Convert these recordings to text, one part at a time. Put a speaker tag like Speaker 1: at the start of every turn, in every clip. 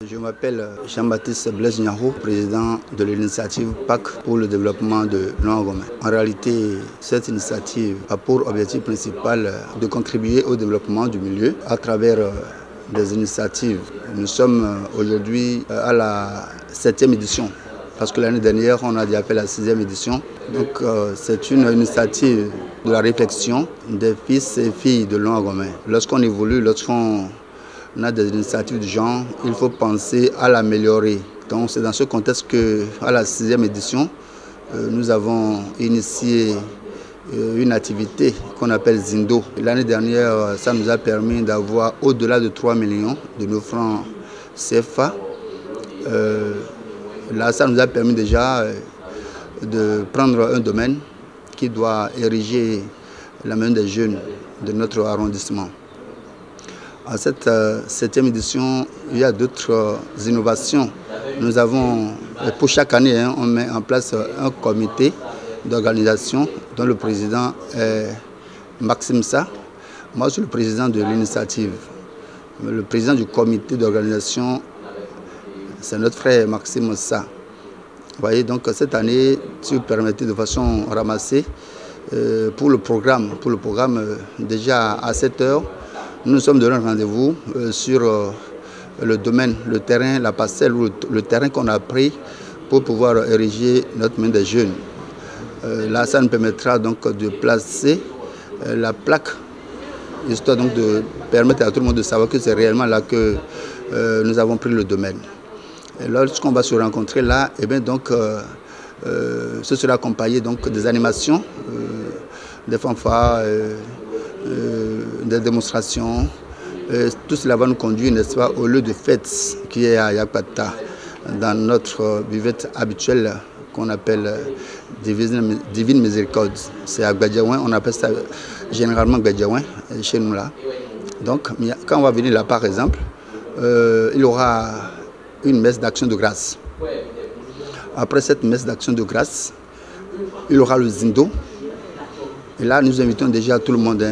Speaker 1: Je m'appelle Jean-Baptiste Blaise Niaro, président de l'initiative PAC pour le développement de Longomé. En réalité, cette initiative a pour objectif principal de contribuer au développement du milieu à travers des initiatives. Nous sommes aujourd'hui à la 7e édition, parce que l'année dernière, on a déjà fait la 6e édition. Donc c'est une initiative de la réflexion des fils et filles de Longomé. Lorsqu'on évolue, lorsqu'on a des initiatives du genre, il faut penser à l'améliorer. Donc c'est dans ce contexte qu'à la 6e édition, nous avons initié une activité qu'on appelle Zindo. L'année dernière, ça nous a permis d'avoir au-delà de 3 millions de nos francs CFA. Là, ça nous a permis déjà de prendre un domaine qui doit ériger la main des jeunes de notre arrondissement. À cette 7e édition, il y a d'autres innovations. Nous avons, pour chaque année, on met en place un comité d'organisation dont le président est Maxime Sa. Moi, je suis le président de l'initiative. Le président du comité d'organisation, c'est notre frère Maxime Sa. Vous voyez, donc cette année, si vous permettez de façon ramassée, pour le programme déjà à 7 h, nous sommes donné un rendez-vous sur le domaine, le terrain, la parcelle, le terrain qu'on a pris pour pouvoir ériger notre main des jeunes. Là, ça nous permettra donc de placer la plaque, histoire donc de permettre à tout le monde de savoir que c'est réellement là que nous avons pris le domaine. Et lorsqu'on va se rencontrer là, et bien donc, ce sera accompagné donc des animations, des fanfares, des démonstrations. Tout cela va nous conduire, n'est-ce pas, au lieu de fête qui est à Yakpata, dans notre buvette habituelle qu'on appelle Divine Miséricorde. C'est à Gbadjaouin, on appelle ça généralement Gbadjaouin chez nous là. Donc, quand on va venir là, par exemple, il y aura une messe d'action de grâce. Après cette messe d'action de grâce, il y aura le Zindo. Et là, nous invitons déjà tout le monde,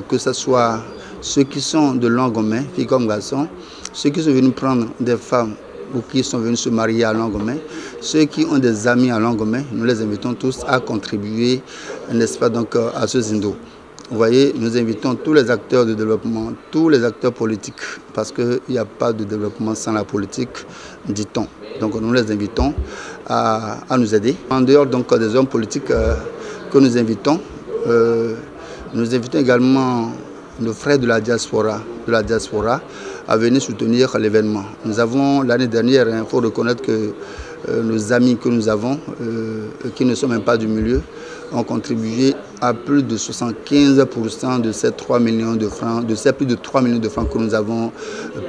Speaker 1: que ce soit ceux qui sont de Longomé, filles comme garçons, ceux qui sont venus prendre des femmes ou qui sont venus se marier à Longomé, ceux qui ont des amis à Longomé, nous les invitons tous à contribuer, n'est-ce pas, donc, à ce Zindo. Vous voyez, nous invitons tous les acteurs de développement, tous les acteurs politiques, parce qu'il n'y a pas de développement sans la politique, dit-on. Donc nous les invitons à nous aider. En dehors donc, des hommes politiques que nous invitons également nos frères de la diaspora à venir soutenir l'événement. Nous avons l'année dernière, il faut reconnaître que nos amis que nous avons, qui ne sont même pas du milieu, ont contribué à plus de 75% de ces 3 millions de francs, de ces plus de 3 millions de francs que nous avons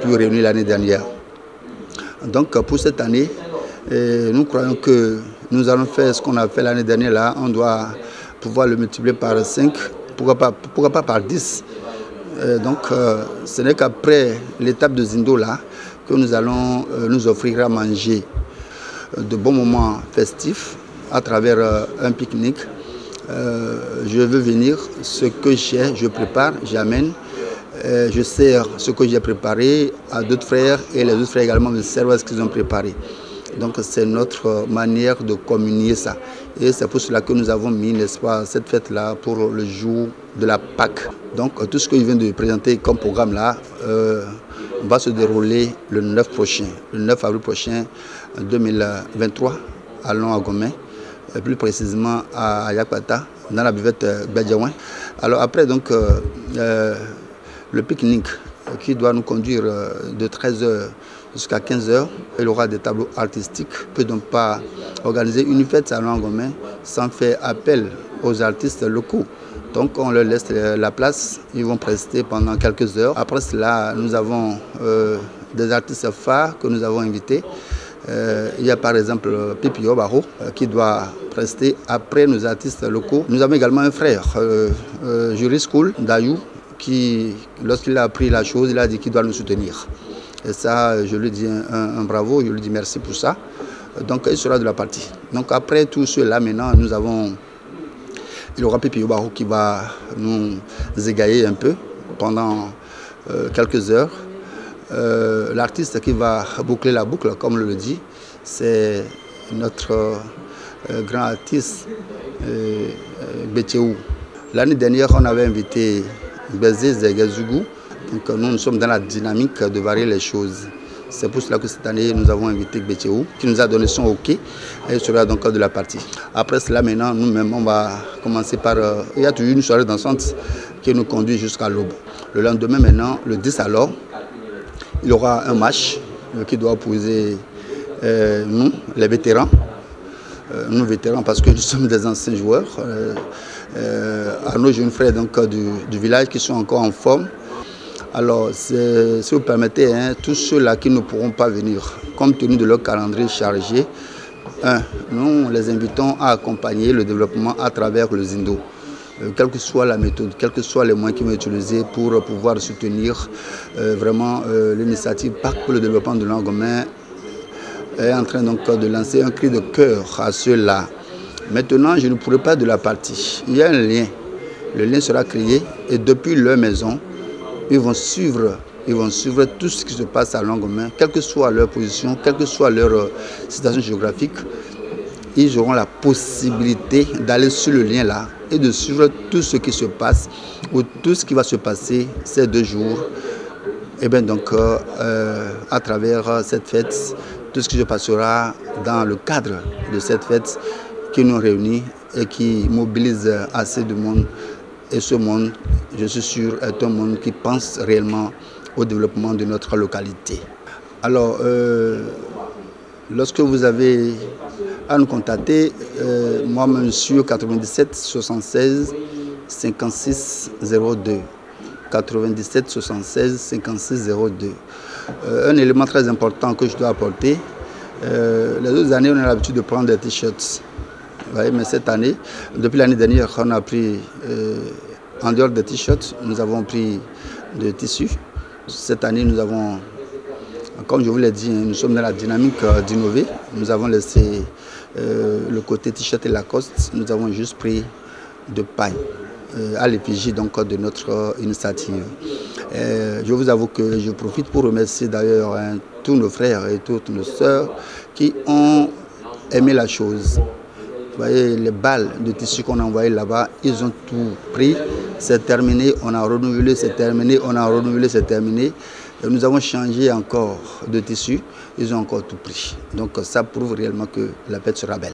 Speaker 1: pu réunir l'année dernière. Donc pour cette année, nous croyons que nous allons faire ce qu'on a fait l'année dernière là. On doit pouvoir le multiplier par 5, pourquoi pas par 10. Donc ce n'est qu'après l'étape de Zindo là que nous allons nous offrir à manger de bons moments festifs à travers un pique-nique. Je veux venir, ce que j'ai, je prépare, j'amène. Je sers ce que j'ai préparé à d'autres frères et les autres frères également me servent ce qu'ils ont préparé. Donc c'est notre manière de communier ça. Et c'est pour cela que nous avons mis, n'est-ce pas, cette fête-là pour le jour de la Pâque. Donc tout ce que je viens de présenter comme programme là va se dérouler le 9 prochain, le 9 avril prochain 2023 à Longomé, plus précisément à Yakpata, dans la buvette Gbadjaouin. Alors après donc le pique-nique qui doit nous conduire de 13 h jusqu'à 15 h. Il y aura des tableaux artistiques. On ne peut donc pas organiser une fête à Longomé sans faire appel aux artistes locaux. Donc on leur laisse la place, ils vont prester pendant quelques heures. Après cela, nous avons des artistes phares que nous avons invités. Il y a par exemple Pipi Obaro qui doit prester après nos artistes locaux. Nous avons également un frère, Juris School d'Ayou, qui, lorsqu'il a appris la chose, il a dit qu'il doit nous soutenir. Et ça, je lui dis un bravo, je lui dis merci pour ça. Donc, il sera de la partie. Donc, après tout cela, maintenant, il y aura Pipi Obaro qui va nous égayer un peu pendant quelques heures. L'artiste qui va boucler la boucle, comme on le dit, c'est notre grand artiste Betchéou. L'année dernière, on avait invité Bézé Zegezougou. Donc nous sommes dans la dynamique de varier les choses. C'est pour cela que cette année, nous avons invité Betchéou, qui nous a donné son OK, et il sera donc de la partie. Après cela, maintenant, nous-mêmes, on va commencer par... il y a toujours une soirée dansante qui nous conduit jusqu'à l'aube. Le lendemain, maintenant, le 10 alors, il y aura un match qui doit opposer nous, les vétérans. Nous, vétérans, parce que nous sommes des anciens joueurs. À nos jeunes frères donc, du village qui sont encore en forme. Alors, si vous permettez, tous ceux-là qui ne pourront pas venir, compte tenu de leur calendrier chargé, nous les invitons à accompagner le développement à travers le Zindo. Quelle que soit la méthode, quels que soient les moyens qui vont utiliser pour pouvoir soutenir vraiment l'initiative Pacte pour le développement de Langomin est en train donc de lancer un cri de cœur à ceux-là. Maintenant, je ne pourrai pas de la partie. Il y a un lien. Le lien sera créé et depuis leur maison, ils vont suivre tout ce qui se passe à Langomin, quelle que soit leur position, quelle que soit leur situation géographique. Ils auront la possibilité d'aller sur le lien là et de suivre tout ce qui se passe ou tout ce qui va se passer ces 2 jours. Et bien donc, à travers cette fête, tout ce qui se passera dans le cadre de cette fête qui nous réunit et qui mobilise assez de monde. Et ce monde, je suis sûr, est un monde qui pense réellement au développement de notre localité. Alors, lorsque vous avez à nous contacter, moi-même sur 97 76 56 02. 97 76 56 02. Un élément très important que je dois apporter, les autres années, on a l'habitude de prendre des t-shirts. Mais cette année, depuis l'année dernière, on a pris, en dehors des t-shirts, nous avons pris de tissus. Cette année, nous avons, comme je vous l'ai dit, nous sommes dans la dynamique d'innover. Nous avons laissé le côté t-shirt et Lacoste. Nous avons juste pris de paille à l'effigie donc de notre initiative. Je vous avoue que je profite pour remercier d'ailleurs tous nos frères et toutes nos sœurs qui ont aimé la chose. Vous voyez, les balles de tissu qu'on a envoyées là-bas, ils ont tout pris. C'est terminé, on a renouvelé, c'est terminé, on a renouvelé, c'est terminé. Et nous avons changé encore de tissu, ils ont encore tout pris. Donc ça prouve réellement que la fête sera belle.